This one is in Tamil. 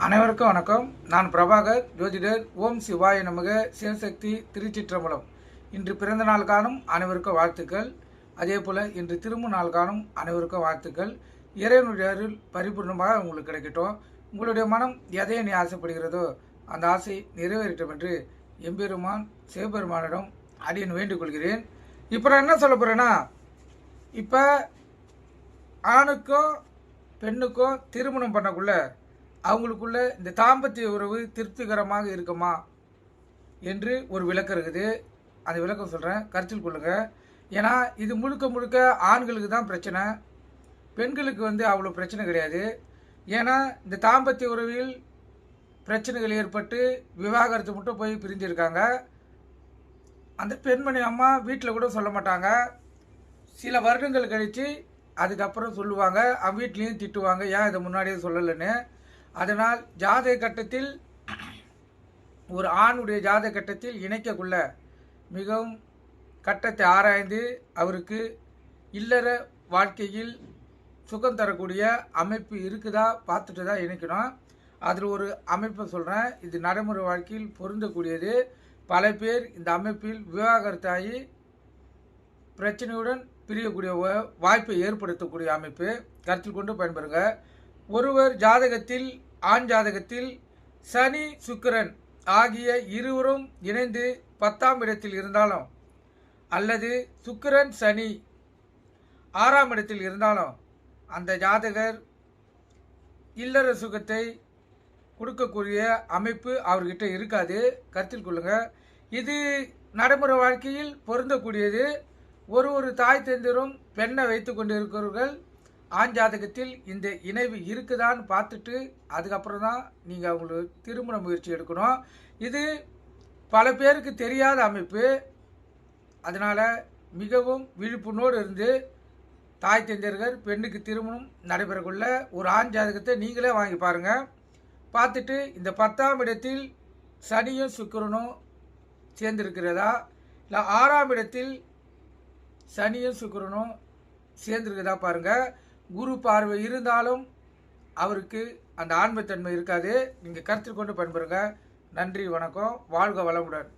அனைவருக்கும் வணக்கம். நான் பிரபாகர், ஜோதிடர். ஓம் சிவாய நமக. சிவசக்தி, திருச்சிற்றம்பலம். இன்று பிறந்த நாள் காணும் அனைவருக்கும் வாழ்த்துக்கள். அதே போல் இன்று திரும்ப நாள் காணும் அனைவருக்கும் வாழ்த்துக்கள். இறைவனுடைய அருள் பரிபூர்ணமாக உங்களுக்கு கிடைக்கட்டும். உங்களுடைய மனம் எதை நீ ஆசைப்படுகிறதோ அந்த ஆசை நிறைவேறட்டும் என்று எம்பெருமான் சிவபெருமானிடம் அடியன் வேண்டிக் கொள்கிறேன். இப்போ நான் என்ன சொல்ல போகிறேன்னா, இப்போ ஆணுக்கும் பெண்ணுக்கும் திருமணம் பண்ணக்குள்ள அவங்களுக்குள்ள இந்த தாம்பத்திய உறவு திருப்திகரமாக இருக்குமா என்று ஒரு விளக்கம் இருக்குது. அந்த விளக்கம் சொல்கிறேன், கருத்தில் கொள்ளுங்கள். ஏன்னா இது முழுக்க முழுக்க ஆண்களுக்கு தான் பிரச்சனை, பெண்களுக்கு அவ்வளோ பிரச்சனை கிடையாது. ஏன்னா இந்த தாம்பத்திய உறவில் பிரச்சனைகள் ஏற்பட்டு விவாகரத்து மட்டும் போய் பிரிஞ்சிருக்காங்க. அந்த பெண்மணி அம்மா வீட்டில் கூட சொல்ல மாட்டாங்க. சில வருடங்கள் கழித்து அதுக்கப்புறம் சொல்லுவாங்க. அவங்க வீட்லேயும் திட்டுவாங்க, ஏன் இதை முன்னாடியே சொல்லலைன்னு. அதனால் ஜாதக கட்டத்தில் ஒரு ஆணுடைய ஜாதக கட்டத்தில் இணைக்கக்குள்ள மிகவும் கட்டத்தை ஆராய்ந்து அவருக்கு இல்லற வாழ்க்கையில் சுகம் தரக்கூடிய அமைப்பு இருக்குதா பார்த்துட்டு தான் இணைக்கணும். அதில் ஒரு அமைப்பை சொல்கிறேன், இது நடைமுறை வாழ்க்கையில் பொருந்தக்கூடியது. பல பேர் இந்த அமைப்பில் விவாகரத்தாகி பிரச்சனையுடன் பிரியக்கூடிய வாய்ப்பை ஏற்படுத்தக்கூடிய அமைப்பு, கருத்தில் கொண்டு பயன்பெறுங்க. ஒருவர் ஜாதகத்தில், ஆண் ஜாதகத்தில் சனி சுக்கிரன் ஆகிய இருவரும் இணைந்து 10ஆம் இடத்தில் இருந்தாலும் அல்லது சுக்கிரன் சனி 6ஆம் இடத்தில் இருந்தாலும் அந்த ஜாதகர் இல்லற சுகத்தை கொடுக்கக்கூடிய அமைப்பு அவர்கிட்ட இருக்காது. கருத்தில் கொள்ளுங்க. இது நடைமுறை வாழ்க்கையில் பொருந்தக்கூடியது. ஒரு தாய் தந்தையரும் பெண்ணை வைத்து கொண்டு இருக்கிறவர்கள் ஆண் ஜாதகத்தில் இந்த இணைவு இருக்குதான்னு பார்த்துட்டு அதுக்கப்புறம் தான் நீங்கள் அவங்களுக்கு திருமண முயற்சி எடுக்கணும். இது பல பேருக்கு தெரியாத அமைப்பு. அதனால் மிகவும் விழிப்புணர்வோடு இருந்து தாய் தந்தையர்கள் பெண்ணுக்கு திருமணம் நடைபெறக்குள்ள ஒரு ஆண் ஜாதகத்தை நீங்களே வாங்கி பாருங்கள். பார்த்துட்டு இந்த 10ஆம் இடத்தில் சனியும் சுக்கிரனும் சேர்ந்திருக்கிறதா, இல்லை 6ஆம் இடத்தில் சனியும் சுக்கிரனும் சேர்ந்திருக்கிறதா பாருங்கள். குரு பார்வை இருந்தாலும் அவருக்கு அந்த ஆண்மைத்தன்மை இருக்காது. நீங்கள் கருத்தில் கொண்டு பயன்பெறுங்க. நன்றி, வணக்கம், வாழ்க வளமுடன்.